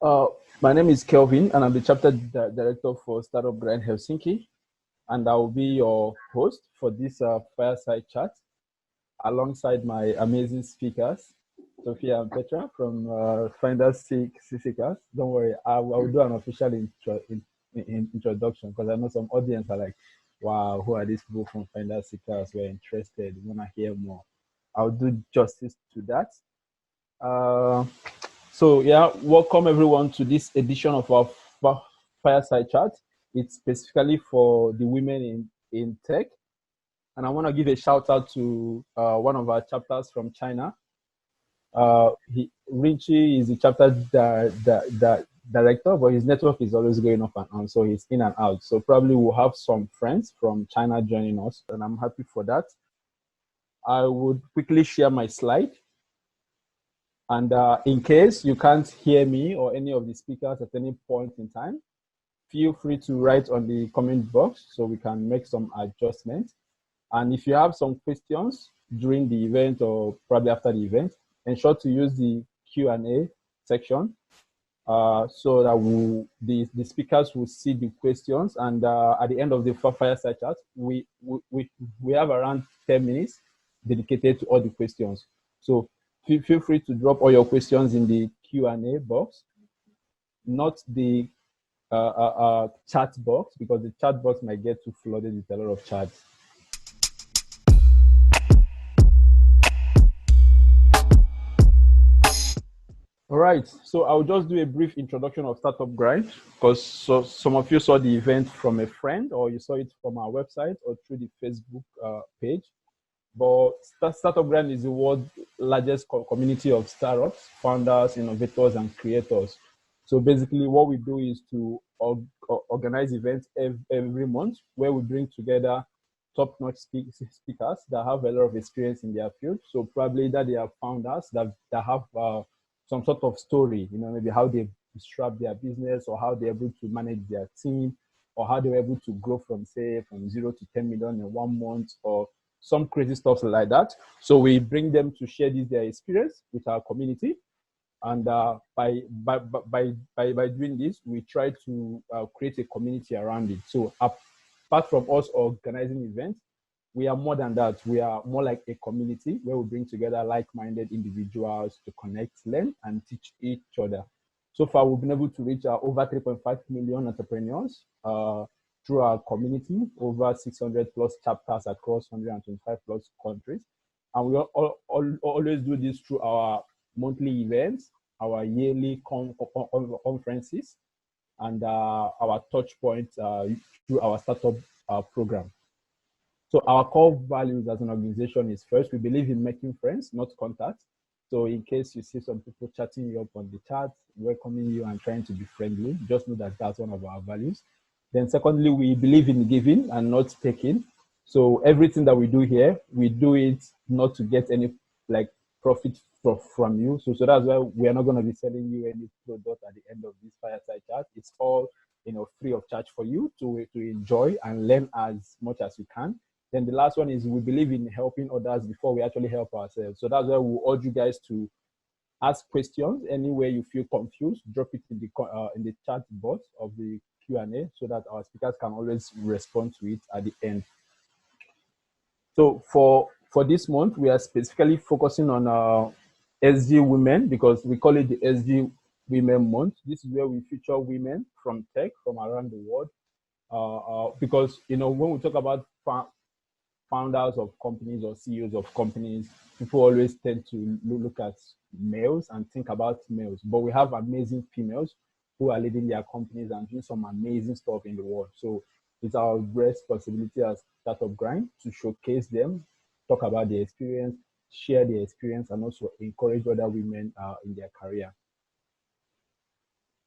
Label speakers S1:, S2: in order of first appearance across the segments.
S1: Uh, my name is Kelvin, and I'm the chapter director for Startup Grind Helsinki, and I will be your host for this fireside chat alongside my amazing speakers, Sofia and Petra from Finders Seekers. Don't worry, I will do an official introduction because I know some audience are like, wow, who are these people from Finders Seekers? We're interested, we want to hear more. I'll do justice to that. Uh, so yeah, welcome everyone to this edition of our fireside chat. It's specifically for the women in tech. And I want to give a shout out to one of our chapters from China. Richie is the chapter director, but his network is always going up and on, so he's in and out. So probably we'll have some friends from China joining us, and I'm happy for that. I would quickly share my slide. And in case you can't hear me or any of the speakers at any point in time, feel free to write on the comment box so we can make some adjustments. And if you have some questions during the event or probably after the event, ensure to use the Q&A section so that the speakers will see the questions. And at the end of the fireside chat, we have around 10 minutes dedicated to all the questions. So feel free to drop all your questions in the Q&A box, not the chat box, because the chat box might get too flooded with a lot of chats. All right, so I'll just do a brief introduction of Startup Grind because some of you saw the event from a friend or you saw it from our website or through the Facebook page. But Startup Grind is the world's largest community of startups, founders, innovators, and creators. So basically what we do is to organize events every month where we bring together top-notch speakers that have a lot of experience in their field. So probably that they are founders that have some sort of story, maybe how they disrupt their business or how they're able to manage their team or how they're able to grow from 0 to 10 million in 1 month or some crazy stuff like that. So we bring them to share their experience with our community. And by doing this, we try to create a community around it. So apart from us organizing events, we are more than that. We are more like a community where we bring together like-minded individuals to connect, learn, and teach each other. So far, we've been able to reach over 3.5 million entrepreneurs through our community, over 600 plus chapters across 125 plus countries. And we always do this through our monthly events, our yearly conferences, and our touch points through our startup program. So our core values as an organization is first, we believe in making friends, not contacts. So in case you see some people chatting you up on the chat, welcoming you and trying to be friendly, just know that that's one of our values. Then secondly, we believe in giving and not taking. So everything that we do here, we do it not to get any profit from you. So that's why we are not going to be selling you any product at the end of this fireside chat. It's all free of charge for you to enjoy and learn as much as you can. Then the last one is we believe in helping others before we actually help ourselves. So that's why we urge you guys to ask questions anywhere you feel confused. Drop it in the chat box of the Q&A so that our speakers can always respond to it at the end. So for this month, we are specifically focusing on SG women because we call it the SG Women Month. This is where we feature women from tech from around the world. Because when we talk about founders of companies or CEOs of companies, people always tend to look at males and think about males. But we have amazing females who are leading their companies and doing some amazing stuff in the world. So it's our responsibility as Startup Grind to showcase them, talk about their experience, share their experience, and also encourage other women in their career.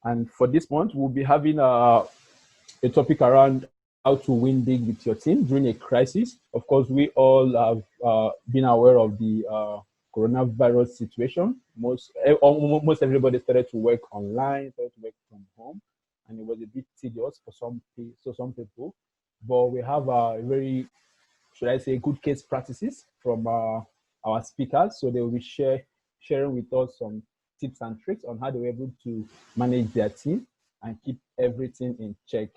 S1: And for this month, we'll be having a topic around how to win big with your team during a crisis. Of course, we all have been aware of the coronavirus situation. Almost everybody started to work online, started to work from home, and it was a bit tedious for some people. But we have a very, should I say, good case practices from our speakers. So they will be sharing with us some tips and tricks on how they were able to manage their team and keep everything in check.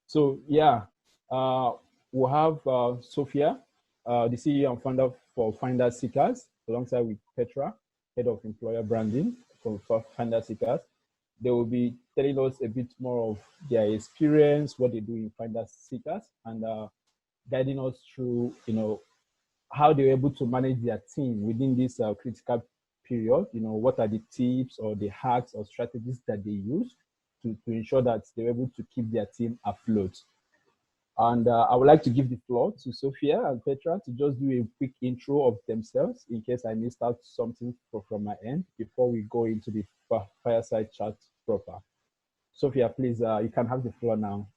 S1: So yeah, we'll have Sofia, the CEO and founder for Finder Seekers, alongside with Petra, head of employer branding for Finder Seekers. They will be telling us a bit more of their experience, what they do in Finder Seekers, and guiding us through, how they were able to manage their team within this critical period. What are the tips or the hacks or strategies that they use to ensure that they're able to keep their team afloat. And I would like to give the floor to Sofia and Petra to just do a quick intro of themselves in case I missed out something from my end before we go into the fireside chat proper. Sofia, please, you can have the floor now.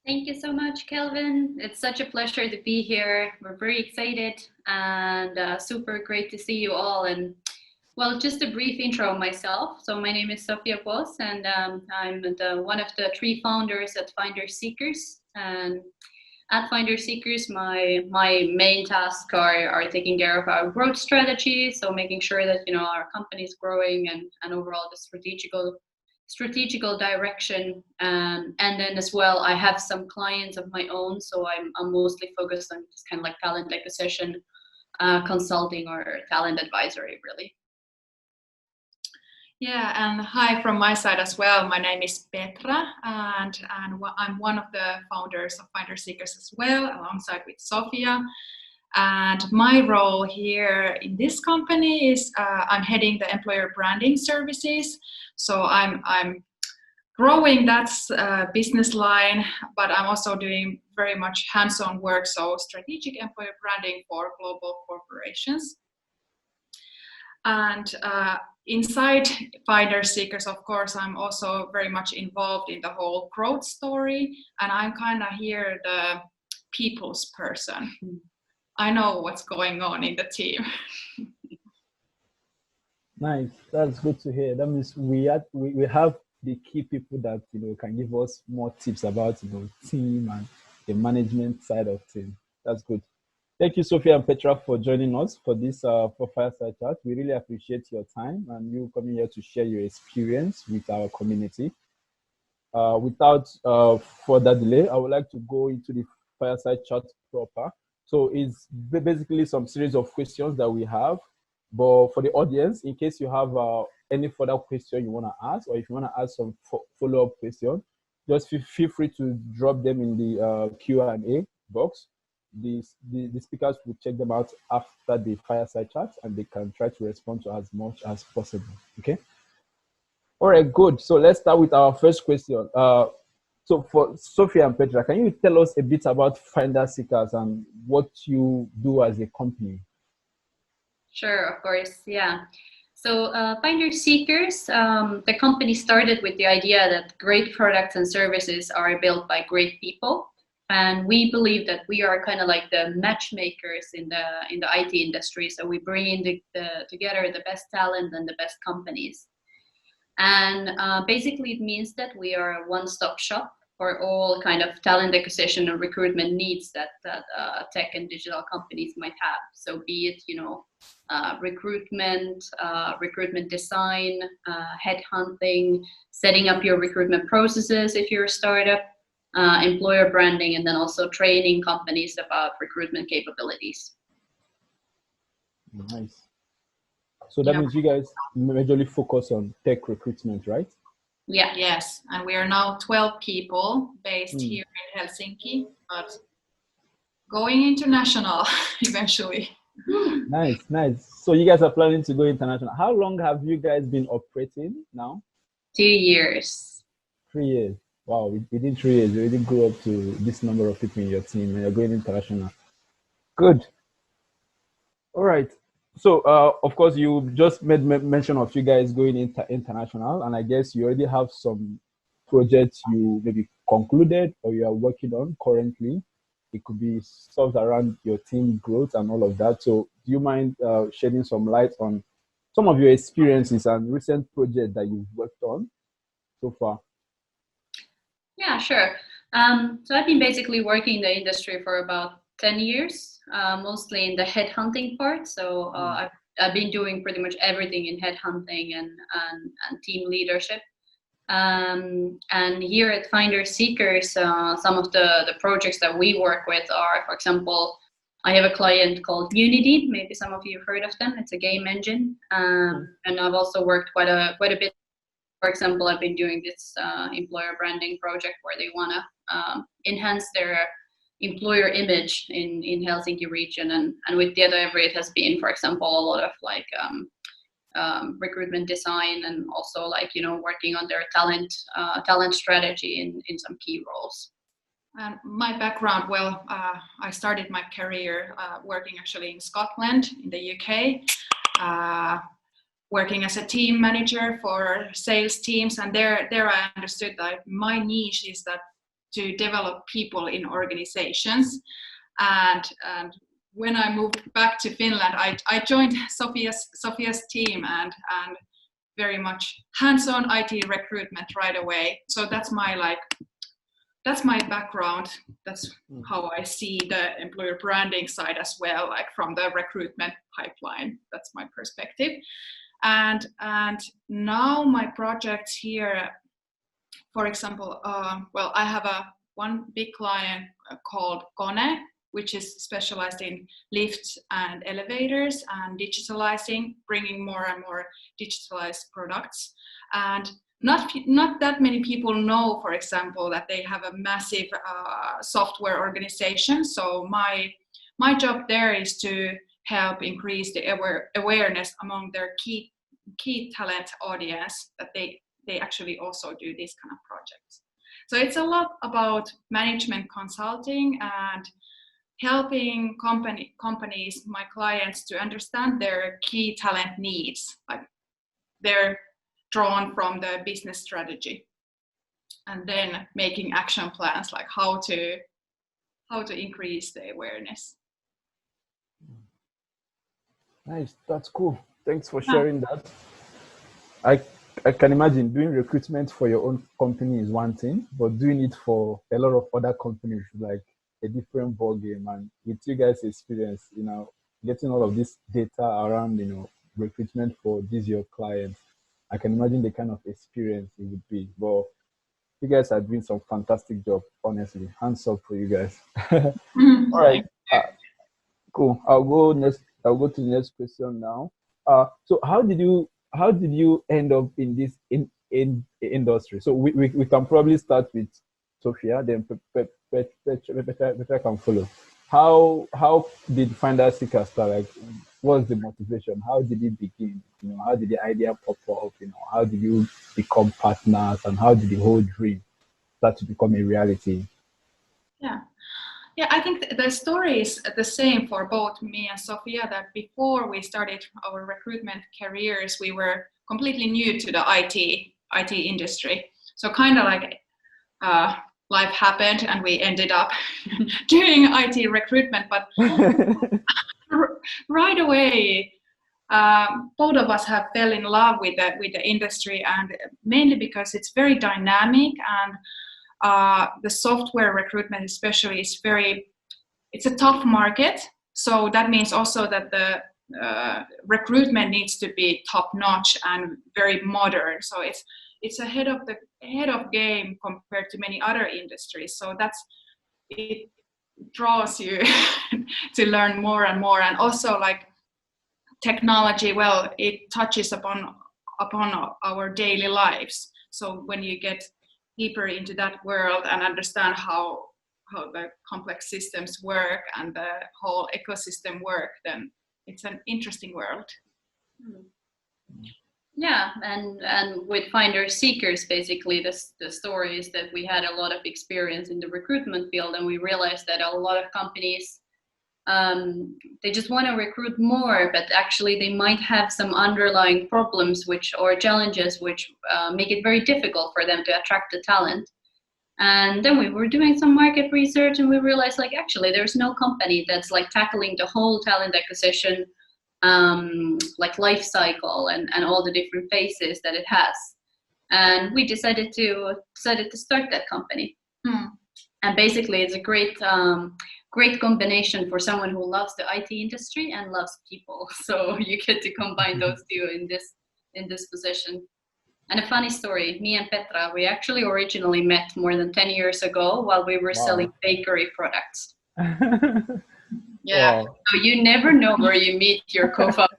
S2: Thank you so much, Kelvin. It's such a pleasure to be here. We're very excited and super great to see you all. And well, just a brief intro of myself. So my name is Sofia Pohls, and I'm one of the 3 founders at Finder Seekers. And at Finder Seekers, my main tasks are taking care of our growth strategy. So making sure that our company is growing and overall the strategical direction, and then as well I have some clients of my own, so I'm mostly focused on just kind of like talent acquisition, consulting or talent advisory, really.
S3: Yeah, and hi from my side as well. My name is Petra, and I'm one of the founders of Finder Seekers as well, alongside with Sofia. And my role here in this company is I'm heading the employer branding services. So I'm growing that business line, but I'm also doing very much hands-on work, so strategic employer branding for global corporations. And inside Finder Seekers, of course, I'm also very much involved in the whole growth story, and I'm kind of here the people's person. I know what's going on in the team.
S1: Nice, that's good to hear. That means we have the key people that can give us more tips about team and the management side of things. That's good. Thank you, Sofia and Petra, for joining us for this for Fireside Chat. We really appreciate your time and you coming here to share your experience with our community. Without further delay, I would like to go into the Fireside Chat proper. So it's basically some series of questions that we have, but for the audience, in case you have any further question you want to ask, or if you want to ask some follow-up question, just feel free to drop them in the Q&A box. The speakers will check them out after the fireside chat, and they can try to respond to as much as possible. Okay. All right, good. So let's start with our first question. So for Sofia and Petra, can you tell us a bit about Finder Seekers and what you do as a company?
S2: Sure, of course, yeah. So Finder Seekers, the company started with the idea that great products and services are built by great people. And we believe that we are kind of like the matchmakers in the IT industry. So we bring in together the best talent and the best companies. And basically it means that we are a one-stop shop for all kind of talent acquisition and recruitment needs that tech and digital companies might have. So be it, recruitment design, headhunting, setting up your recruitment processes if you're a startup, employer branding, and then also training companies about recruitment capabilities.
S1: Nice. So that means you guys majorly focus on tech recruitment, right?
S3: Yeah. Yes. And we are now 12 people based here in Helsinki, but going international eventually.
S1: Nice. So you guys are planning to go international. How long have you guys been operating now?
S2: 2 years.
S1: 3 years. Wow, within 3 years, you already grew up to this number of people in your team and you're going international. Good. All right. So, of course, you just made mention of you guys going international, and I guess you already have some projects you maybe concluded or you are working on currently. It could be stuff around your team growth and all of that. So, do you mind shedding some light on some of your experiences and recent projects that you've worked on so far?
S2: Yeah, sure. So I've been basically working in the industry for about 10 years, mostly in the headhunting part. So I've I've been doing pretty much everything in headhunting and team leadership. And here at Finder Seekers, some of the projects that we work with are, for example, I have a client called Unity. Maybe some of you have heard of them. It's a game engine, and I've also worked quite a bit. For example, I've been doing this employer branding project where they want to enhance their employer image in Helsinki region, and with Tietoevry it has been, for example, a lot of like recruitment design, and also like, you know, working on their talent strategy in some key roles.
S3: My background, well, I started my career working actually in Scotland, in the UK, working as a team manager for sales teams, and there I understood that my niche is that to develop people in organizations. And when I moved back to Finland, I joined Sofia's team and very much hands-on IT recruitment right away. So that's my background. That's how I see the employer branding side as well, like from the recruitment pipeline. That's my perspective. And now my projects here, for example, well, I have one big client called Kone, which is specialized in lifts and elevators and digitalizing, bringing more and more digitalized products. And not that many people know, for example, that they have a massive software organization. So my job there is to help increase the awareness among their key talent audience that they actually also do these kind of projects. So it's a lot about management consulting and helping companies, my clients, to understand their key talent needs. Like they're drawn from the business strategy, and then making action plans like how to increase the awareness.
S1: Nice, that's cool. Thanks for sharing that. I can imagine doing recruitment for your own company is one thing, but doing it for a lot of other companies is like a different ballgame. And with you guys' experience, you know, getting all of this data around, you know, recruitment for these your clients, I can imagine the kind of experience it would be. But you guys are doing some fantastic job, honestly. Hands up for you guys. All right, cool. I'll go to the next question now. So how did you end up in this in industry? So we can probably start with Sofia, then Petra can follow. How did Finder Seekers start? Like, what's the motivation? How did it begin? You know, how did the idea pop up? You know, how did you become partners, and how did the whole dream start to become a reality?
S3: Yeah, I think the story is the same for both me and Sofia, that before we started our recruitment careers, we were completely new to the IT industry. So kind of like life happened and we ended up doing IT recruitment, but right away, both of us have fell in love with the industry, and mainly because it's very dynamic, and the software recruitment especially is it's a tough market. So that means also that the recruitment needs to be top notch and very modern. So it's ahead of game compared to many other industries. So it draws you to learn more and more. And also like technology, well, it touches upon our daily lives. So when you get deeper into that world and understand how the complex systems work and the whole ecosystem work, then it's an interesting world.
S2: Yeah, and with Finder Seekers, basically the story is that we had a lot of experience in the recruitment field, and we realized that a lot of companies they just want to recruit more, but actually they might have some underlying problems or challenges which make it very difficult for them to attract the talent. And then we were doing some market research, and we realized like actually there's no company that's like tackling the whole talent acquisition like life cycle and all the different phases that it has. And we decided to start that company. And basically, it's a great combination for someone who loves the IT industry and loves people. So you get to combine those two in this position. And a funny story, me and Petra, we actually originally met more than 10 years ago while we were selling bakery products.
S3: Yeah.
S1: Wow.
S2: So you never know where you meet your co-founder.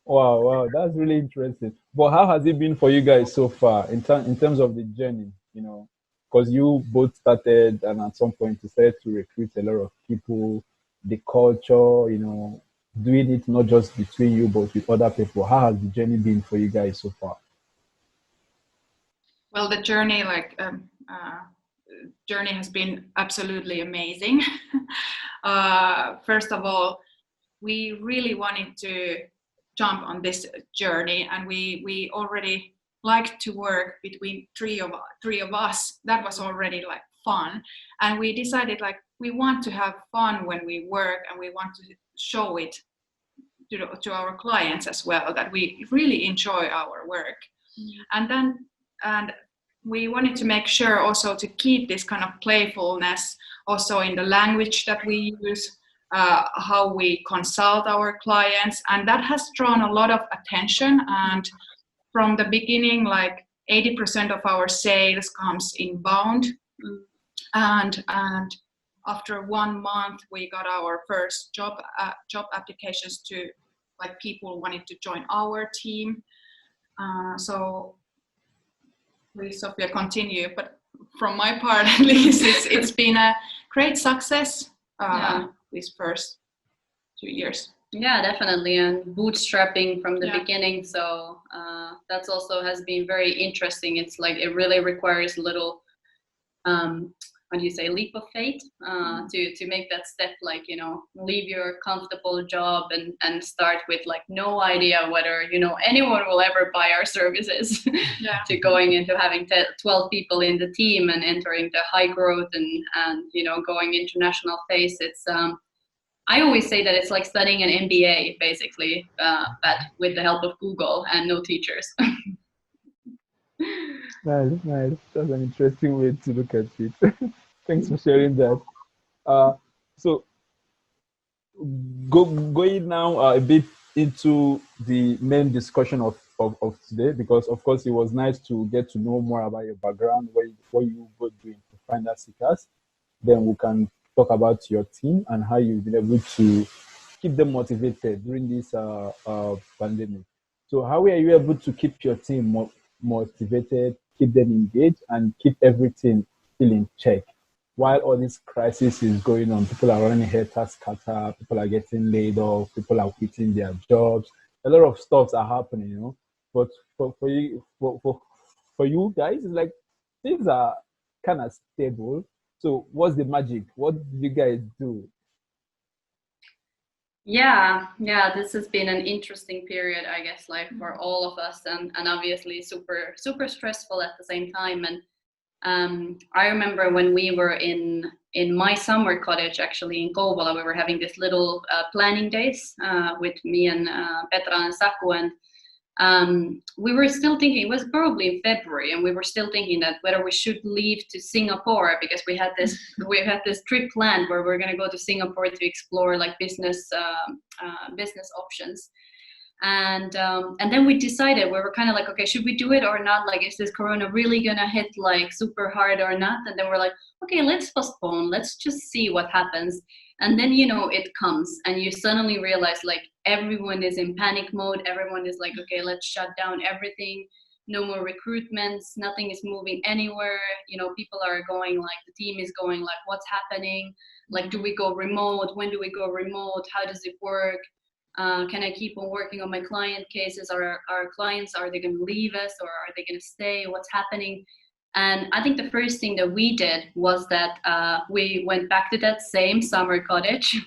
S1: Wow, that's really interesting. But how has it been for you guys so far in terms of the journey? You know, because you both started, and at some point decided to recruit a lot of people, the culture, you know, doing it not just between you but with other people. How has the journey been for you guys so far?
S3: Well, the journey, journey has been absolutely amazing. First of all, we really wanted to jump on this journey, and we already liked to work between three of us. That was already like fun, and we decided like we want to have fun when we work, and we want to show it to our clients as well, that we really enjoy our work. And we wanted to make sure also to keep this kind of playfulness also in the language that we use, how we consult our clients, and that has drawn a lot of attention. And from the beginning, like 80% of our sales comes inbound, and after 1 month we got our first job applications to like people wanted to join our team. So please, Sofia, continue. But from my part, at least, it's been a great success these first 2 years.
S2: Yeah, definitely, and bootstrapping from the beginning. So that's also has been very interesting. It's like it really requires a little, how do you say, leap of faith to make that step. Like, you know, leave your comfortable job and start with like no idea whether, you know, anyone will ever buy our services. To going into having 12 people in the team and entering the high growth and you know, going international phase. It's I always say that it's like studying an MBA basically, but with the help of Google and no teachers.
S1: Nice. That's an interesting way to look at it. Thanks for sharing that. So going now a bit into the main discussion of today, because of course it was nice to get to know more about your background, what you both doing to finder seekers. Then we can talk about your team and how you've been able to keep them motivated during this pandemic. So how are you able to keep your team motivated, keep them engaged, and keep everything still in check while all this crisis is going on? People are running helter scatter, people are getting laid off, people are quitting their jobs. A lot of stuff are happening, you know. But for you guys, it's like things are kind of stable. So what's the magic? What do you guys do?
S2: Yeah, this has been an interesting period, I guess, like for all of us, and obviously super stressful at the same time. And I remember when we were in my summer cottage, actually in Kouvola, we were having this little planning days with me and Petra and Saku, and we were still thinking, it was probably in February, and we were still thinking that whether we should leave to Singapore, because we had this trip planned where we're going to go to Singapore to explore like business options. And then we decided, we were kind of like, okay, should we do it or not? Like, is this corona really gonna hit like super hard or not? And then we're like, okay, let's postpone, let's just see what happens. And then, you know, it comes and you suddenly realize like everyone is in panic mode. Everyone is like, okay, let's shut down everything. No more recruitments, nothing is moving anywhere. You know, people are going like, the team is going like, what's happening? Like, do we go remote? When do we go remote? How does it work? Can I keep on working on my client cases? Our clients, are they going to leave us or are they going to stay? What's happening? And I think the first thing that we did was that we went back to that same summer cottage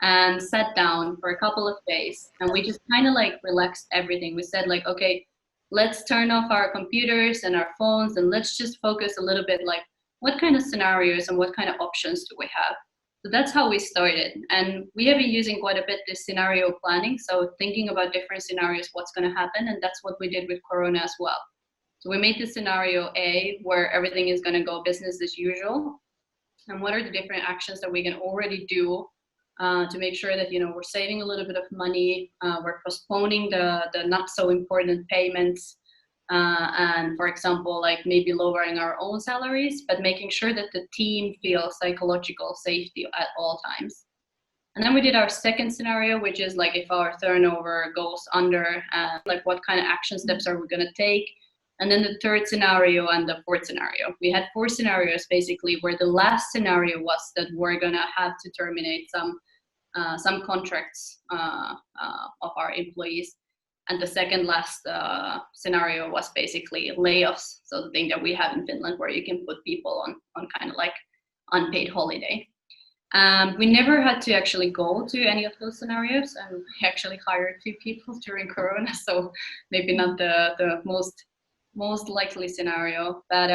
S2: and sat down for a couple of days, and we just kind of like relaxed everything. We said like, okay, let's turn off our computers and our phones and let's just focus a little bit like, what kind of scenarios and what kind of options do we have? So that's how we started. And we have been using quite a bit this scenario planning. So thinking about different scenarios, what's going to happen. And that's what we did with Corona as well. So we made the scenario A, where everything is going to go business as usual. And what are the different actions that we can already do to make sure that, we're saving a little bit of money, we're postponing the not so important payments, and for example, like maybe lowering our own salaries, but making sure that the team feels psychological safety at all times. And then we did our second scenario, which is like if our turnover goes under, like what kind of action steps are we going to take? And then the third scenario and the fourth scenario. We had 4 scenarios basically, where the last scenario was that we're going to have to terminate some contracts of our employees. And the second last scenario was basically layoffs. So the thing that we have in Finland, where you can put people on kind of like unpaid holiday. We never had to actually go to any of those scenarios, and we actually hired 2 people during Corona, so maybe not the most likely scenario. But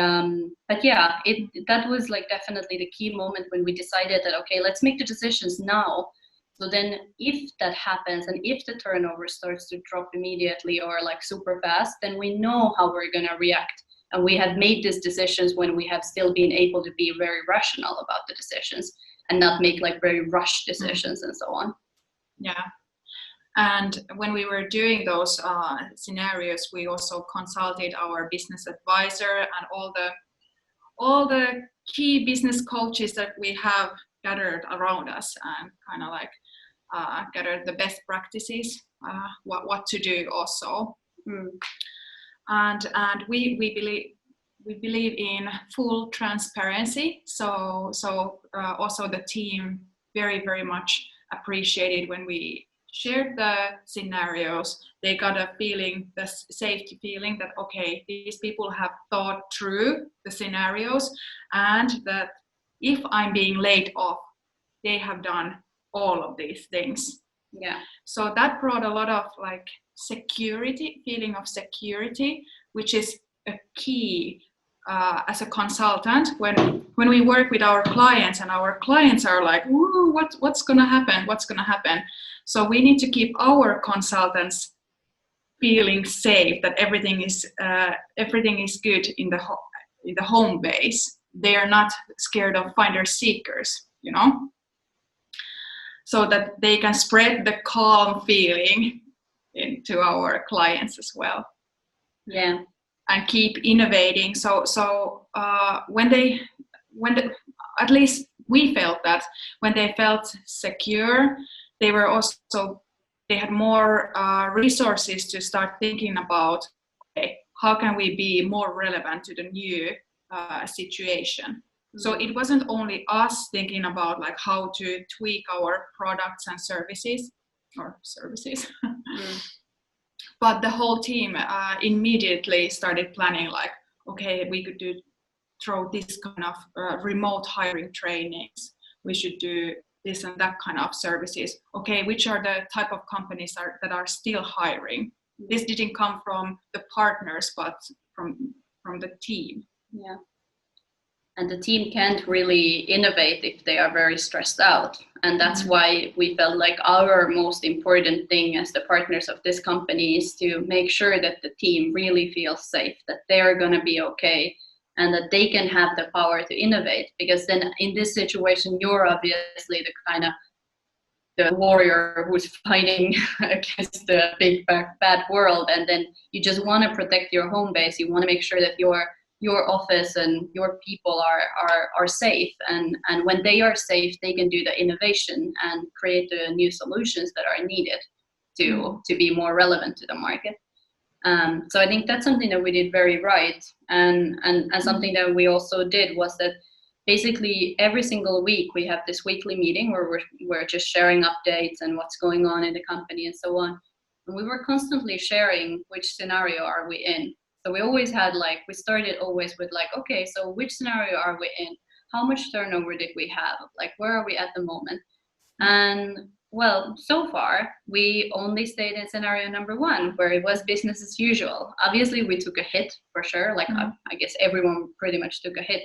S2: yeah, that was like definitely the key moment when we decided that, okay, let's make the decisions now. So then if that happens, and if the turnover starts to drop immediately or like super fast, then we know how we're going to react. And we have made these decisions when we have still been able to be very rational about the decisions and not make like very rushed decisions and so on.
S3: Yeah. And when we were doing those scenarios, we also consulted our business advisor and all the key business coaches that we have gathered around us, and kind of like gathered the best practices, what to do also. And we believe in full transparency. So also the team very much appreciated when we shared the scenarios. They got a feeling, the safety feeling that, okay, these people have thought through the scenarios, and that if I'm being laid off, they have done all of these things.
S2: Yeah.
S3: So that brought a lot of like feeling of security, which is a key as a consultant when we work with our clients, and our clients are like, ooh, what's gonna happen? So we need to keep our consultants feeling safe, that everything is good in the home base. They are not scared of finder seekers, so that they can spread the calm feeling into our clients as well.
S2: Yeah.
S3: And keep innovating. So at least we felt that when they felt secure, they had more resources to start thinking about, okay, how can we be more relevant to the new situation. So it wasn't only us thinking about like how to tweak our products and services, but the whole team immediately started planning like, okay, we could throw this kind of remote hiring trainings. We should do this and that kind of services. Okay, which are the type of companies that are still hiring? This didn't come from the partners, but from the team.
S2: Yeah. And the team can't really innovate if they are very stressed out. And that's why we felt like our most important thing as the partners of this company is to make sure that the team really feels safe, that they're going to be okay, and that they can have the power to innovate. Because then in this situation, you're obviously the kind of the warrior who's fighting against the big bad world. And then you just want to protect your home base. You want to make sure that your office and your people are safe, and when they are safe, they can do the innovation and create the new solutions that are needed to be more relevant to the market. So I think that's something that we did very right, and something that we also did was that basically every single week we have this weekly meeting where we're just sharing updates and what's going on in the company and so on, and we were constantly sharing which scenario are we in. So we always had we started always with okay, so which scenario are we in? How much turnover did we have? Where are we at the moment? And well, so far we only stayed in scenario number 1, where it was business as usual. Obviously we took a hit for sure. I guess everyone pretty much took a hit,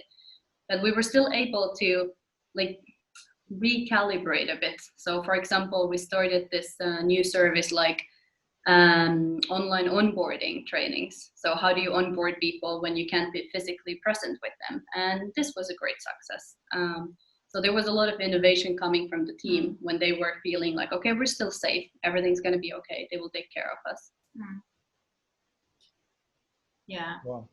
S2: but we were still able to recalibrate a bit. So for example, we started this new service online onboarding trainings. So how do you onboard people when you can't be physically present with them? And this was a great success. So there was a lot of innovation coming from the team when they were feeling like, okay, we're still safe. Everything's going to be okay. They will take care of us.
S3: Yeah.
S1: Wow,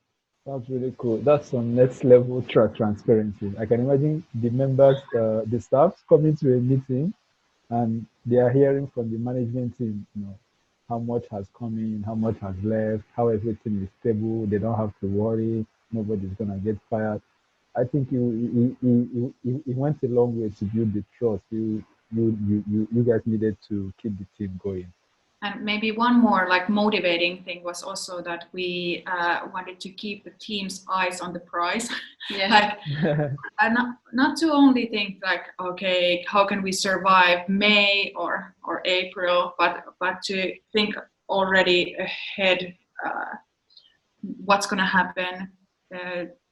S1: that's really cool. That's some next level transparency. I can imagine the members, the staff coming to a meeting and they are hearing from the management team, how much has come in, how much has left, how everything is stable. They don't have to worry. Nobody's gonna get fired. I think you went a long way to build the trust. You guys needed to keep the team going.
S3: And maybe one more like motivating thing was also that we wanted to keep the team's eyes on the prize.
S2: Yeah.
S3: Like not to only think like, okay, how can we survive May or April, but to think already ahead what's going to happen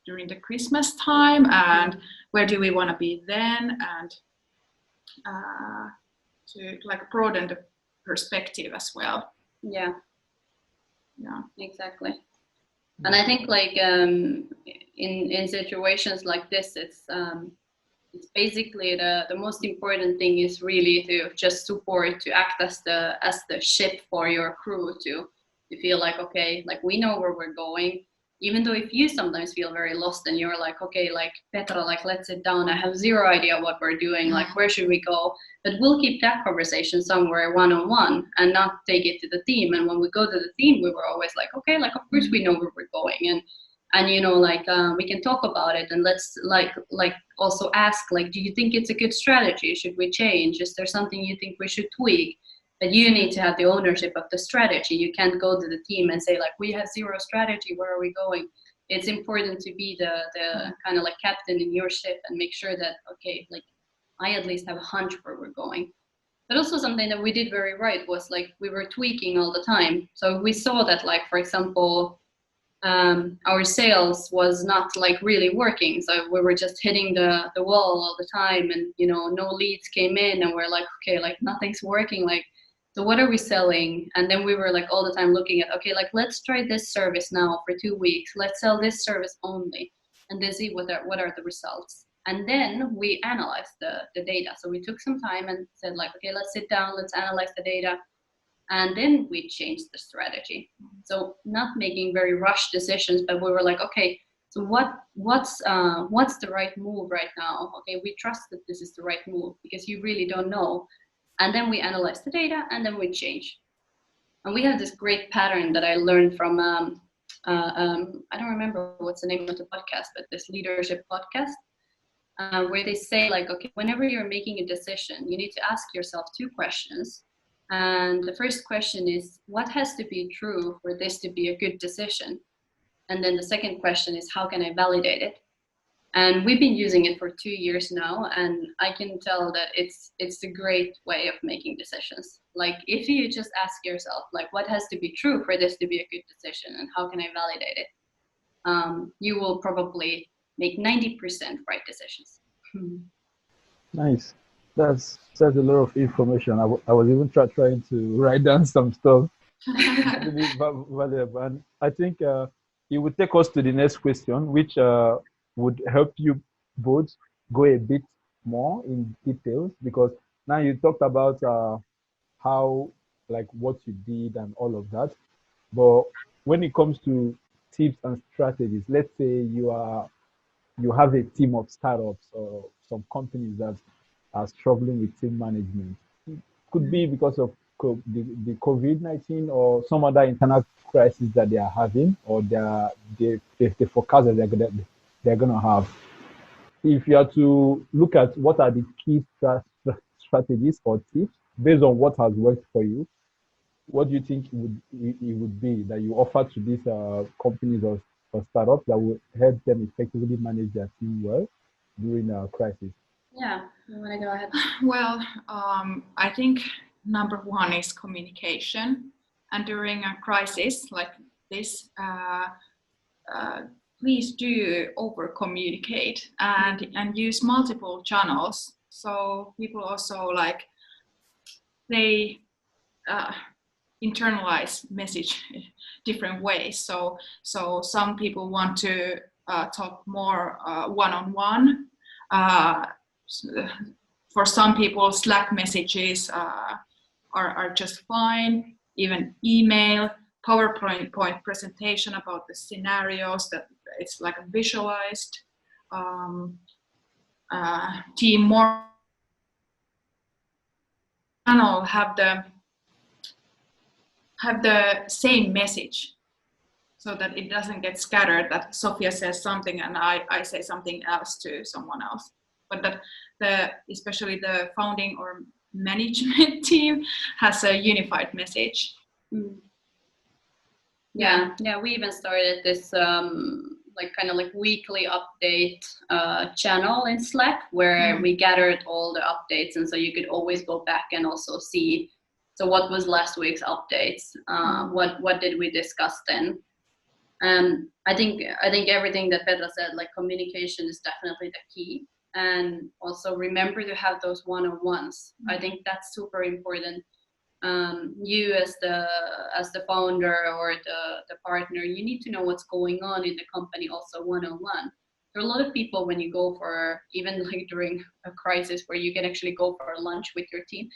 S3: during the Christmas time and where do we want to be then, and to like broaden the perspective as well.
S2: Yeah, exactly. And I think like in situations like this, it's basically the most important thing is really to just support, to act as the ship for your crew to feel like, okay, like we know where we're going. Even though if you sometimes feel very lost and you're like, okay, like Petra, like let's sit down. I have zero idea what we're doing. Like where should we go? But we'll keep that conversation somewhere one-on-one and not take it to the team. And when we go to the team, we were always like, okay, like of course we know where we're going, and like we can talk about it, and let's like also ask like, do you think it's a good strategy? Should we change? Is there something you think we should tweak? But you need to have the ownership of the strategy. You can't go to the team and say like, we have zero strategy, where are we going? It's important to be the kind of like captain in your ship and make sure that, okay, like I at least have a hunch where we're going. But also something that we did very right was like we were tweaking all the time. So we saw that like, for example, our sales was not like really working. So we were just hitting the wall all the time, and no leads came in, and we're like, okay, like nothing's working. Like, so what are we selling? And then we were like all the time looking at, okay, like let's try this service now for 2 weeks. Let's sell this service only, and then see what are the results. And then we analyzed the data. So we took some time and said like, okay, let's sit down, let's analyze the data. And then we changed the strategy. So not making very rushed decisions, but we were like, okay, so what's the right move right now? Okay, we trust that this is the right move because you really don't know. And then we analyze the data and then we change. And we have this great pattern that I learned from, I don't remember what's the name of the podcast, but this leadership podcast, where they say like, okay, whenever you're making a decision, you need to ask yourself 2 questions. And the first question is, what has to be true for this to be a good decision? And then the second question is, how can I validate it? And we've been using it for 2 years now, and I can tell that it's a great way of making decisions. Like if you just ask yourself, like, what has to be true for this to be a good decision, and how can I validate it? You will probably make 90% right decisions.
S1: Nice. That's a lot of information. I was even trying to write down some stuff. Really valuable. And I think it would take us to the next question, which would help you both go a bit more in details, because now you talked about how, like what you did and all of that. But when it comes to tips and strategies, let's say you have a team of startups or some companies that are struggling with team management. It could be because of the COVID-19 or some other internal crisis that they are having, or the forecast that they're going to have. If you are to look at what are the key strategies or tips based on what has worked for you, what do you think it would be that you offer to these companies or startups that will help them effectively manage their team well during a crisis?
S2: Yeah, you want to go ahead?
S3: Well, I think number 1 is communication. And during a crisis like this, please do over communicate and use multiple channels. So people also like internalize message different ways. So some people want to talk more one-on-one. For some people, Slack messages are just fine. Even email, PowerPoint presentation about the scenarios that it's like visualized. Team more channel have the same message, so that it doesn't get scattered, that Sofia says something and I say something else to someone else, but that especially the founding or management team has a unified message.
S2: Yeah, we even started this kind of weekly update channel in Slack where we gathered all the updates, and so you could always go back and also see, so what was last week's updates, what did we discuss then. I think everything that Petra said, like communication is definitely the key, and also remember to have those one-on-ones. I think that's super important. You as the founder or the partner, you need to know what's going on in the company also one-on-one. There are a lot of people when you go for, even like during a crisis where you can actually go for lunch with your team,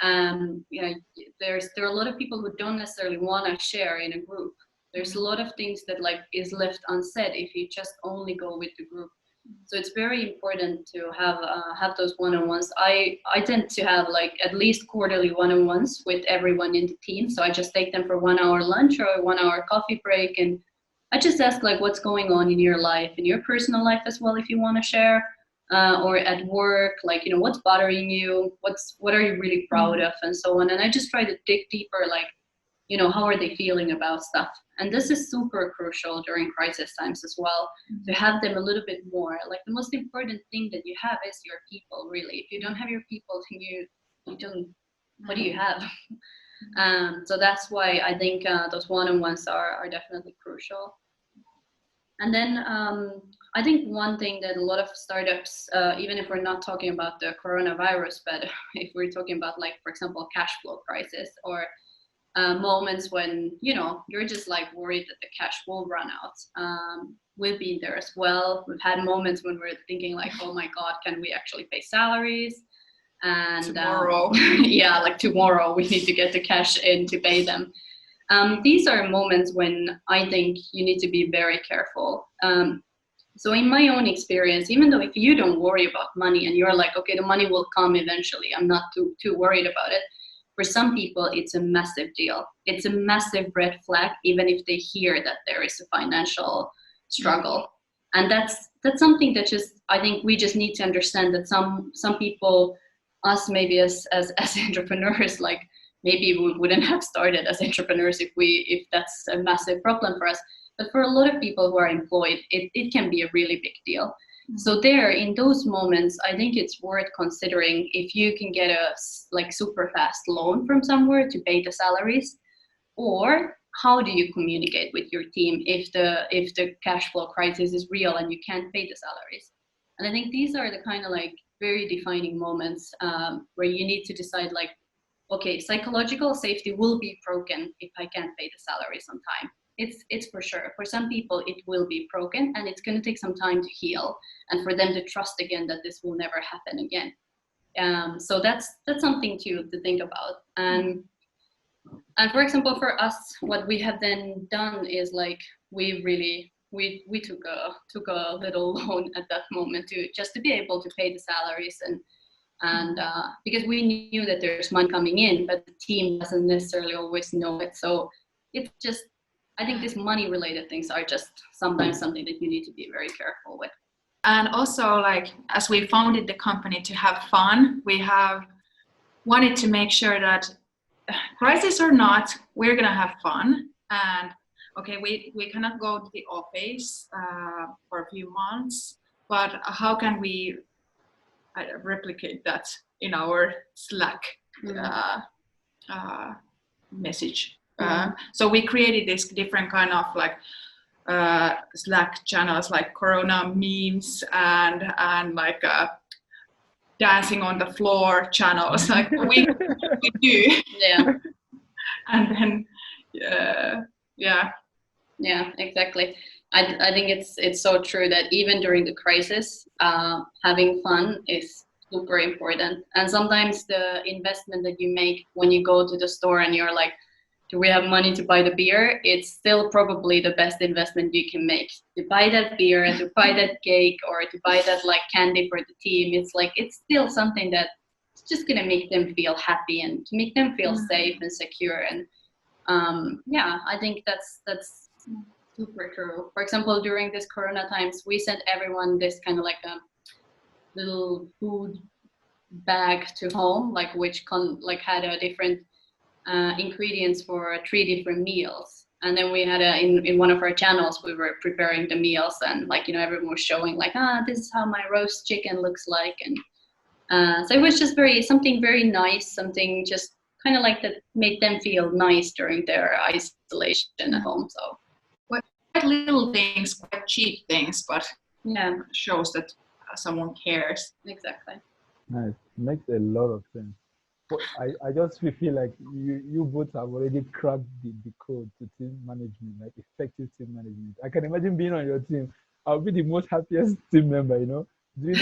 S2: there are a lot of people who don't necessarily want to share in a group. There's a lot of things that is left unsaid if you just only go with the group. So it's very important to have those one-on-ones. I tend to have at least quarterly one-on-ones with everyone in the team. So I just take them for 1 hour lunch or a 1 hour coffee break, and I just ask what's going on in your life, in your personal life as well, if you want to share, or at work, what's bothering you, what are you really proud of, and so on. And I just try to dig deeper, how are they feeling about stuff? And this is super crucial during crisis times as well, to have them a little bit more. The most important thing that you have is your people, really. If you don't have your people, then you don't, what do you have? So that's why I think those one-on-ones are definitely crucial. And then I think one thing that a lot of startups, even if we're not talking about the coronavirus, but if we're talking about for example, cash flow crisis, or moments when you're just worried that the cash will run out. We've been there as well. We've had moments when we're thinking oh my God, can we actually pay salaries? And
S3: tomorrow,
S2: tomorrow we need to get the cash in to pay them. These are moments when I think you need to be very careful. So in my own experience, even though if you don't worry about money and you're okay, the money will come eventually, I'm not too worried about it. For some people, it's a massive deal. It's a massive red flag, even if they hear that there is a financial struggle. And that's something that I think we just need to understand, that some people, us maybe as entrepreneurs, maybe we wouldn't have started as entrepreneurs if that's a massive problem for us. But for a lot of people who are employed, it can be a really big deal. So there, in those moments, I think it's worth considering if you can get a super fast loan from somewhere to pay the salaries, or how do you communicate with your team if the cash flow crisis is real and you can't pay the salaries. And I think these are the kind of very defining moments where you need to decide okay, psychological safety will be broken if I can't pay the salaries on time. It's for sure. For some people, it will be broken, and it's going to take some time to heal and for them to trust again that this will never happen again. So that's something to think about. And for example, for us, what we have then done is we took a little loan at that moment to be able to pay the salaries, and because we knew that there's money coming in, but the team doesn't necessarily always know it. So it's just, I think these money related things are just sometimes something that you need to be very careful with.
S3: And also, as we founded the company to have fun, we have wanted to make sure that crisis or not, we're going to have fun. And okay, we cannot go to the office for a few months, but how can we replicate that in our Slack message? So we created this different kind of Slack channels, Corona memes and dancing on the floor channels, we do.
S2: Yeah.
S3: and then yeah.
S2: Yeah, exactly. I think it's so true that even during the crisis, having fun is super important. And sometimes the investment that you make when you go to the store and you're like, do we have money to buy the beer? It's still probably the best investment you can make. To buy that beer and to buy that cake or to buy that like candy for the team, it's like it's still something that it's just gonna make them feel happy and to make them feel safe and secure. And yeah, I think that's super true. For example, during this Corona times, we sent everyone this kind of like a little food bag to home, like which had a different ingredients for 3 different meals. And then we had in one of our channels, we were preparing the meals and like, everyone was showing like, this is how my roast chicken looks like. And so it was just something very nice, something just kind of like that made them feel nice during their isolation at home. So
S3: quite little things, quite cheap things, but
S2: yeah,
S3: shows that someone cares.
S2: Exactly.
S1: Nice. Makes a lot of sense. But I just feel like you both have already cracked the code to team management, like effective team management. I can imagine being on your team. I'll be the most happiest team member, doing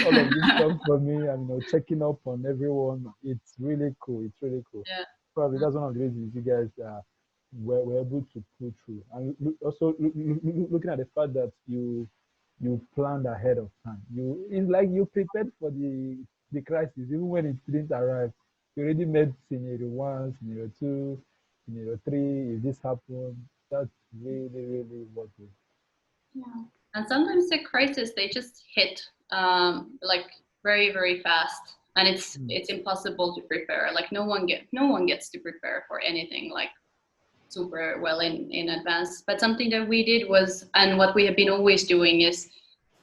S1: all of this stuff for me and checking up on everyone. It's really cool. It's really cool.
S2: Yeah.
S1: Probably that's one of the reasons you guys were able to pull through. And also looking at the fact that you planned ahead of time. It's like you prepared for the crisis, even when it didn't arrive. You already made scenario 1, scenario 2, scenario 3. If this happens, that's really, really worth it.
S2: Yeah. And sometimes the crisis, they just hit like very, very fast. And it's impossible to prepare. Like no one gets to prepare for anything like super well in advance. But something that we did was, and what we have been always doing is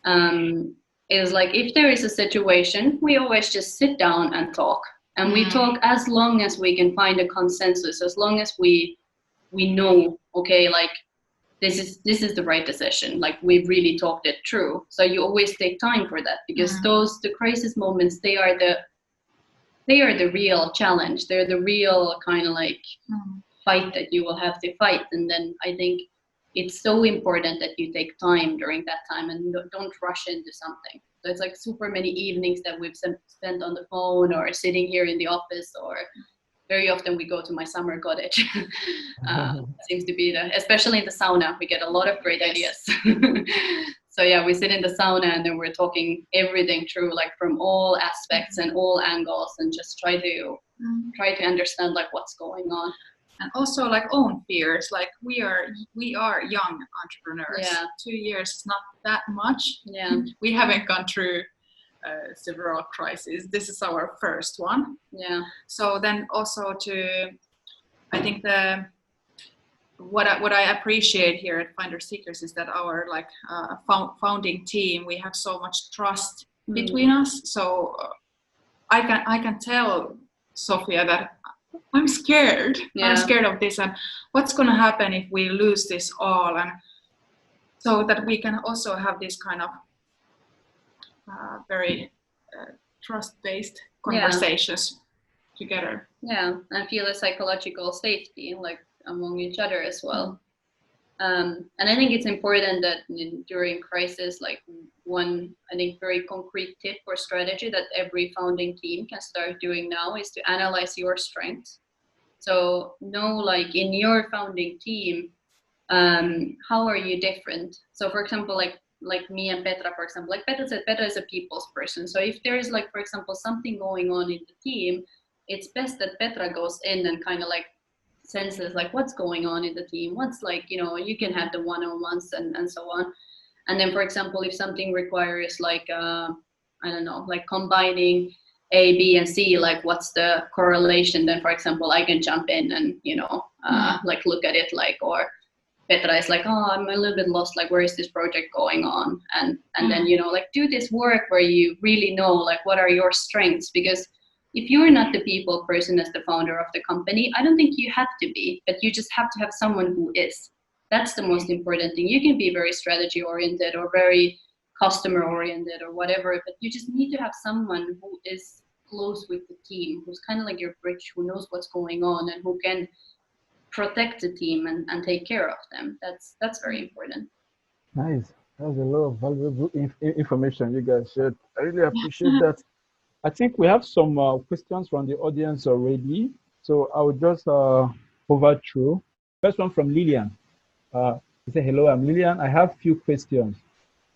S2: like if there is a situation, we always just sit down and talk. And we talk as long as we can find a consensus, as long as we know, okay, like this is the right decision. Like we really talked it through. So you always take time for that because the crisis moments, they are the real challenge. They're the real kind of like fight that you will have to fight. And then I think it's so important that you take time during that time and don't rush into something. So it's like super many evenings that we've spent on the phone or sitting here in the office, or very often we go to my summer cottage. Seems to be especially in the sauna, we get a lot of great ideas. So yeah, we sit in the sauna and then we're talking everything through, like from all aspects and all angles, and just try to understand like what's going on.
S3: And also like own fears. Like we are young entrepreneurs.
S2: Yeah.
S3: 2 years is not that much.
S2: Yeah.
S3: We haven't gone through several crises. This is our first one.
S2: Yeah.
S3: So then also I think what I appreciate here at Finder Seekers is that our like founding team, we have so much trust between us. So I can tell Sofia that I'm scared. Yeah. I'm scared of this, and what's going to happen if we lose this all, and so that we can also have this kind of very trust-based conversations together.
S2: Yeah, and feel a psychological safety like among each other as well. And I think it's important that during crisis, like one, I think, very concrete tip or strategy that every founding team can start doing now is to analyze your strengths. So know, like in your founding team, how are you different? So for example, like me and Petra, for example, like Petra said, Petra is a people's person. So if there is like, for example, something going on in the team, it's best that Petra goes in and kind of like senses like what's going on in the team, what's like, you can have the one-on-ones and so on. And then for example, if something requires like I don't know, like combining A, B, and C, like what's the correlation, then for example I can jump in and like look at it, like, or Petra is like, oh, I'm a little bit lost, like where is this project going on, and then like do this work where you really know like what are your strengths, because if you're not the people person as the founder of the company, I don't think you have to be, but you just have to have someone who is. That's the most important thing. You can be very strategy oriented or very customer oriented or whatever, but you just need to have someone who is close with the team, who's kind of like your bridge, who knows what's going on and who can protect the team and take care of them. That's very important.
S1: Nice. That's a lot of valuable information you guys shared. I really appreciate that. I think we have some questions from the audience already. So I will just hover through. First one from Lillian. She said, hello, I'm Lillian. I have a few questions.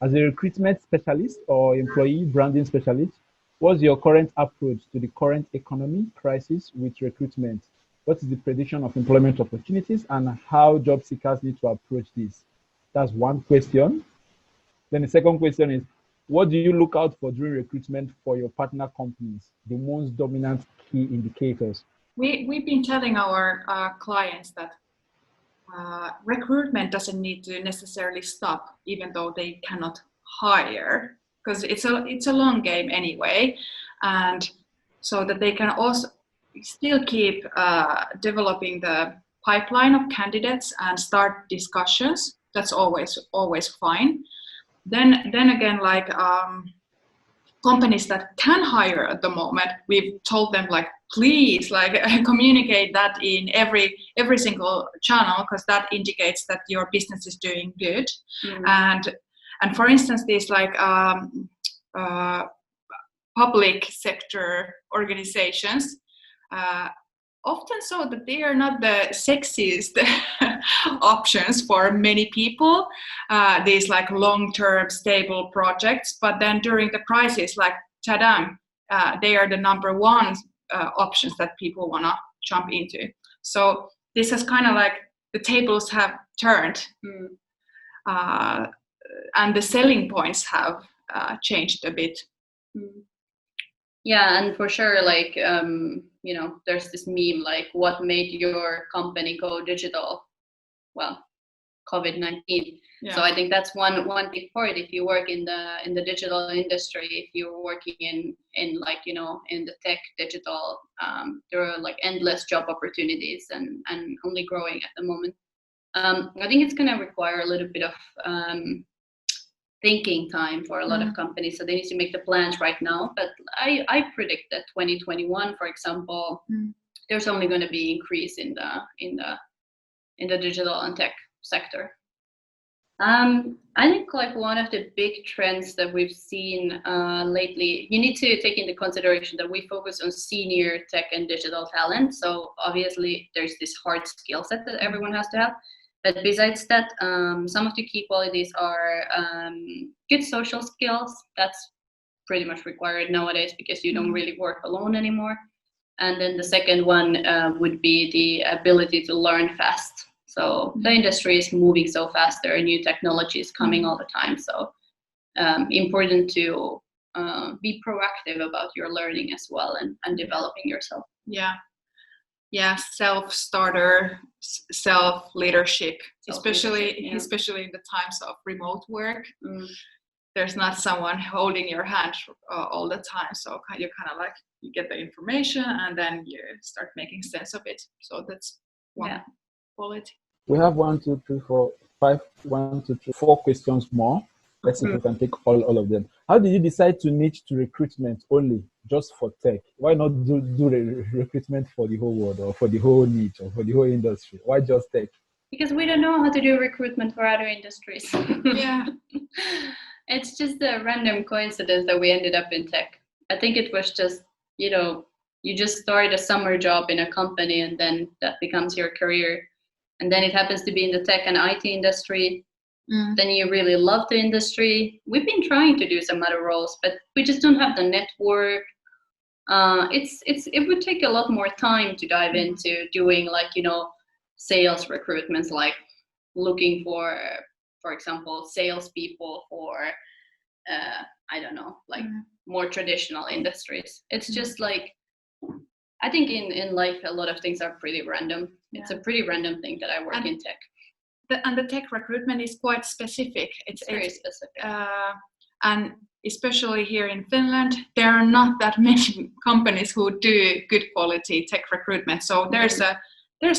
S1: As a recruitment specialist or employee branding specialist, what's your current approach to the current economy crisis with recruitment? What is the prediction of employment opportunities and how job seekers need to approach this? That's one question. Then the second question is, what do you look out for during recruitment for your partner companies? The most dominant key indicators.
S3: We've been telling our clients that recruitment doesn't need to necessarily stop, even though they cannot hire, because it's a long game anyway, and so that they can also still keep developing the pipeline of candidates and start discussions. That's always fine. Then again, like companies that can hire at the moment, we've told them like, please, like communicate that in every single channel, because that indicates that your business is doing good. Mm-hmm. And for instance, these like public sector organizations, often so that they are not the sexiest options for many people, these like long-term stable projects, but then during the crisis, like tadam, they are the number one options that people want to jump into. So this has kind of like the tables have turned, and the selling points have changed a bit.
S2: Yeah, and for sure, like there's this meme like, what made your company go digital? Well, COVID-19. Yeah. So I think that's one big part. If you work in the digital industry, if you're working in like in the tech digital, there are like endless job opportunities and only growing at the moment. I think it's gonna require a little bit of thinking time for a lot of companies, so they need to make the plans right now. But I predict that 2021, for example, there's only going to be increase in the digital and tech sector. I think like one of the big trends that we've seen lately, you need to take into consideration that we focus on senior tech and digital talent. So obviously there's this hard skill set that everyone has to have. But besides that, some of the key qualities are good social skills. That's pretty much required nowadays because you don't really work alone anymore. And then the second one would be the ability to learn fast. So the industry is moving so fast. There are new technologies coming all the time. So important to be proactive about your learning as well and developing yourself.
S3: Yeah, self-starter, self-leadership, especially in the times of remote work. There's not someone holding your hand all the time. So you kind of like, you get the information and then you start making sense of it. So that's one quality.
S1: We have 1, 2, 3, 4, 5, 1, 2, 3, 4 questions more. Let's see if we can take all of them. How did you decide to niche to recruitment only just for tech? Why not do recruitment for the whole world or for the whole niche or for the whole industry? Why just tech?
S2: Because we don't know how to do recruitment for other industries.
S3: Yeah.
S2: It's just a random coincidence that we ended up in tech. I think it was just, you just start a summer job in a company and then that becomes your career. And then it happens to be in the tech and IT industry. Then you really love the industry. We've been trying to do some other roles, but we just don't have the network. It would take a lot more time to dive into doing like, sales recruitments, like looking for example, salespeople for, I don't know, like more traditional industries. It's just like, I think in life, a lot of things are pretty random. It's a pretty random thing that I work in tech.
S3: And the tech recruitment is quite specific.
S2: It's very specific.
S3: And especially here in Finland, there are not that many companies who do good quality tech recruitment. So there's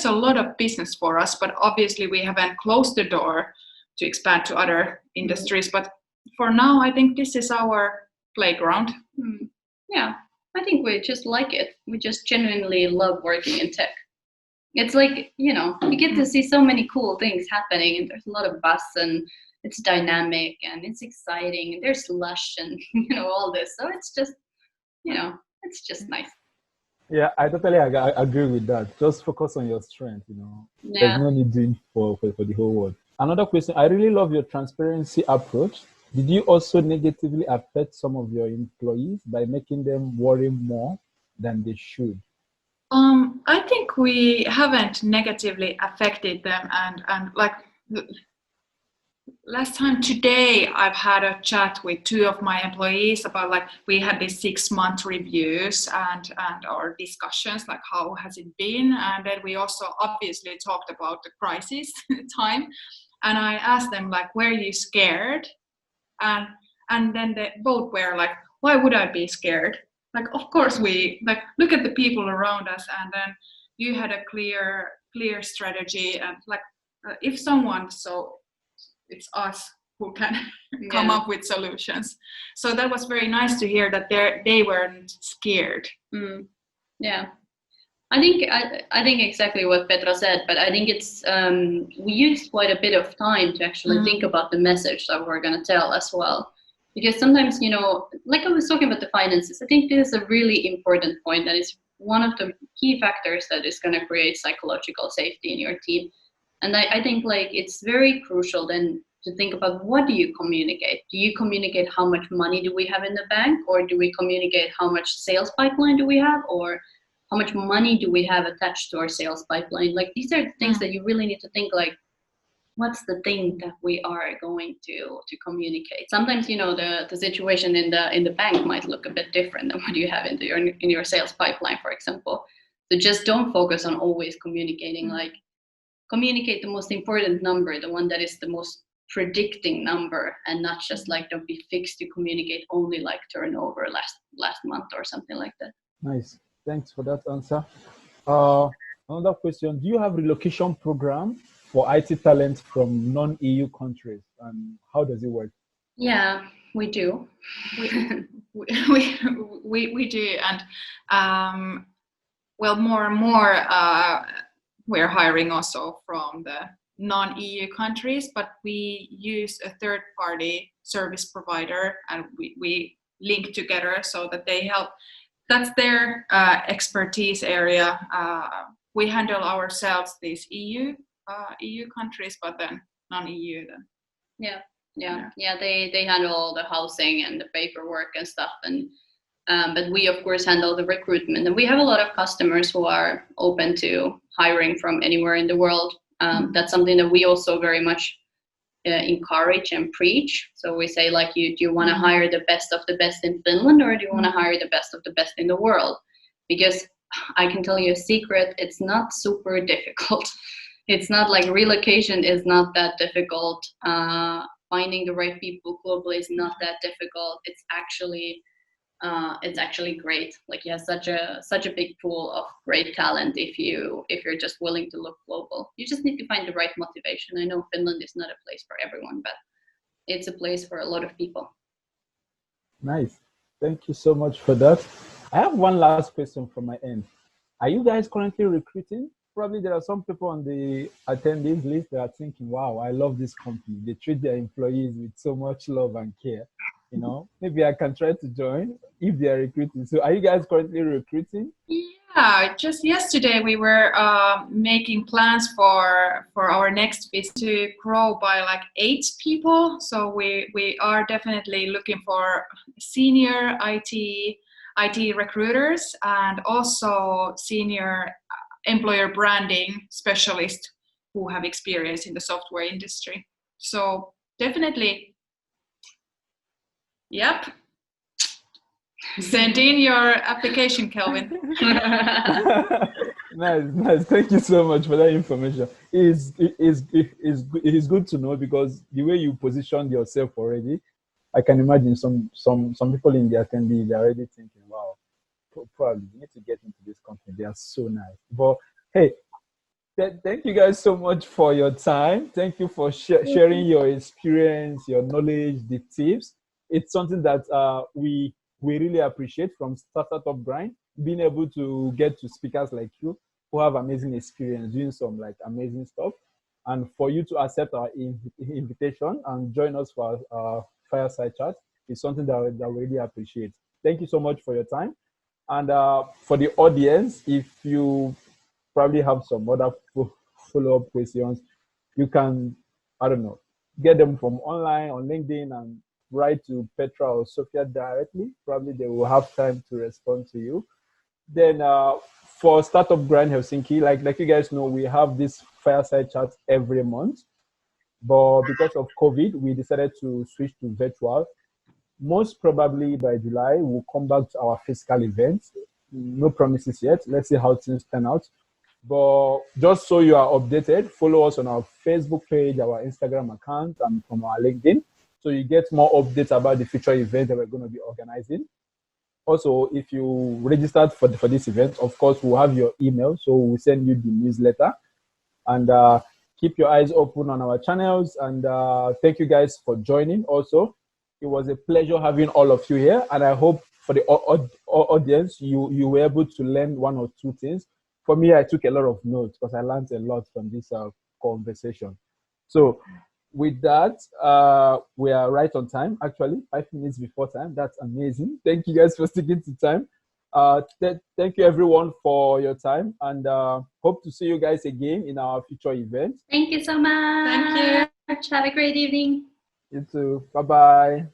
S3: a lot of business for us, but obviously we haven't closed the door to expand to other industries. But for now, I think this is our playground.
S2: Yeah, I think we just like it. We just genuinely love working in tech. it's like, you get to see so many cool things happening, and there's a lot of buzz, and it's dynamic and it's exciting, and there's lush and all this. So it's just, it's just nice.
S1: Yeah, I totally agree with that. Just focus on your strength, There's
S2: Yeah.
S1: no need doing for the whole world. Another question, I really love your transparency approach. Did you also negatively affect some of your employees by making them worry more than they should?
S3: I think we haven't negatively affected them, and like last time today, I've had a chat with 2 of my employees about, like, we had these 6-month reviews and our discussions, like how has it been, and then we also obviously talked about the crisis time, and I asked them, like, were you scared? And then they both were like, why would I be scared? Like, of course we, like, look at the people around us, and then you had a clear strategy, and like if someone, so it's us who can come up with solutions. So that was very nice to hear that they weren't scared.
S2: Yeah, I think exactly what Petra said, but I think it's we used quite a bit of time to actually think about the message that we're going to tell as well, because sometimes, like I was talking about the finances, I think this is a really important point, that is one of the key factors that is going to create psychological safety in your team. And I think, like, it's very crucial then to think about, what do you communicate? Do you communicate how much money do we have in the bank, or do we communicate how much sales pipeline do we have, or how much money do we have attached to our sales pipeline? Like, these are the things that you really need to think, like, what's the thing that we are going to communicate? Sometimes, the situation in the bank might look a bit different than what you have in your sales pipeline, for example. So just don't focus on always communicating, like, communicate the most important number, the one that is the most predicting number, and not just, like, don't be fixed to communicate only, like, turnover last month or something like that.
S1: Nice. Thanks for that answer. Another question, do you have relocation program for IT talent from non-EU countries, and how does it work?
S2: Yeah, we do.
S3: We do, and well, more and more we're hiring also from the non-EU countries, but we use a third-party service provider, and we link together so that they help. That's their expertise area. We handle ourselves these EU countries, but then non-EU then.
S2: Yeah. They handle all the housing and the paperwork and stuff, and but we of course handle the recruitment, and we have a lot of customers who are open to hiring from anywhere in the world. That's something that we also very much encourage and preach. So we say, like, do you want to hire the best of the best in Finland, or do you want to hire the best of the best in the world? Because I can tell you a secret, it's not super difficult. It's not like relocation is not that difficult. Finding the right people globally is not that difficult. It's actually great. Like, you have such a big pool of great talent if you're just willing to look global. You just need to find the right motivation. I know Finland is not a place for everyone, but it's a place for a lot of people.
S1: Nice. Thank you so much for that. I have one last question from my end. Are you guys currently recruiting? Probably there are some people on the attendees list that are thinking, wow, I love this company. They treat their employees with so much love and care. Maybe I can try to join if they are recruiting. So are you guys currently recruiting?
S3: Yeah, just yesterday we were making plans for our next visit to grow by like 8 people. So we are definitely looking for senior IT recruiters, and also senior employer branding specialists who have experience in the software industry. So definitely, yep. Send in your application, Kelvin.
S1: Nice. Thank you so much for that information. It is good to know, because the way you positioned yourself already, I can imagine some people in the attendee, they're already thinking, wow, probably you need to get into this company. They are so nice. But hey, thank you guys so much for your time. Thank you for sharing your experience, your knowledge, the tips. It's something that we really appreciate from Startup Grind, being able to get to speakers like you who have amazing experience doing some like amazing stuff. And for you to accept our invitation and join us for our fireside chat is something that we really appreciate. Thank you so much for your time. And for the audience, if you probably have some other follow-up questions, you can, I don't know, get them from online on LinkedIn and write to Petra or Sofia directly. Probably they will have time to respond to you. Then for Startup Grind Helsinki, like you guys know, we have this fireside chat every month. But because of COVID, we decided to switch to virtual. Most probably by July, we'll come back to our physical events. No promises yet. Let's see how things turn out. But just so you are updated, follow us on our Facebook page, our Instagram account, and from our LinkedIn. So you get more updates about the future events that we're going to be organizing. Also, if you registered for this event, of course, we'll have your email. So we'll send you the newsletter. And keep your eyes open on our channels. And thank you guys for joining also. It was a pleasure having all of you here. And I hope for the audience, you were able to learn one or two things. For me, I took a lot of notes because I learned a lot from this conversation. So with that, we are right on time, actually, 5 minutes before time. That's amazing. Thank you guys for sticking to time. Thank you everyone for your time, and hope to see you guys again in our future events.
S2: Thank you so much.
S3: Thank you.
S2: Have a great evening.
S1: You too. Bye-bye.